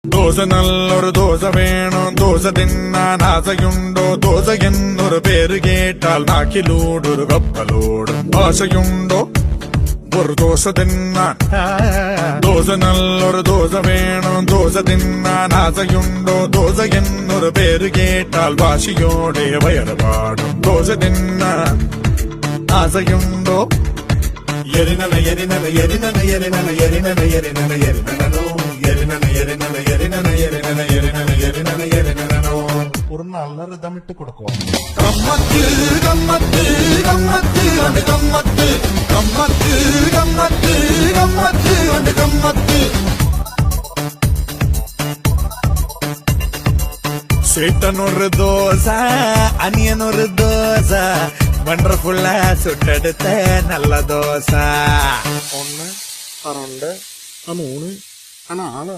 ദോശ നല്ലൊരു ദോശ വേണം ദോശ തിന്നാൻ ആശയുണ്ടോ ദോശ എന്നൊരു പേര് കേട്ടാൽ നാക്കിലൂടൊരു കപ്പലോടും ആശയുണ്ടോ ഒരു ദോശ തിന്നാൻ ദോശ നല്ലൊരു ദോശ വേണം ദോശ തിന്നാൻ ആശയുണ്ടോ ദോശ എന്നൊരു പേര് കേട്ടാൽ വാശിയോടെ വയറ് പാടും ദോശ തിന്നാൻ ആശയുണ്ടോ എരിനന എരിനന എരിനന എരിനന എരിനന എരിനന എരിനനോ എരിനന എരിനന എരിനന എരിനന എരിനന എരിനന എരിനനോ ஒரு நல்ல ரிதமிட்டு கொடுக்கும். கம்மத்து கம்மத்து கம்மத்து அந்த கம்மத்து கம்மத்து கம்மத்து கம்மத்து அந்த கம்மத்து சேட்டன் ஒரு தோசை அனியன் ஒரு தோசை வண்டர்ஃபுல்லா சுட்டெடுத்த நல்ல தோசை ஒன்னு, ரெண்டு, மூணு, 4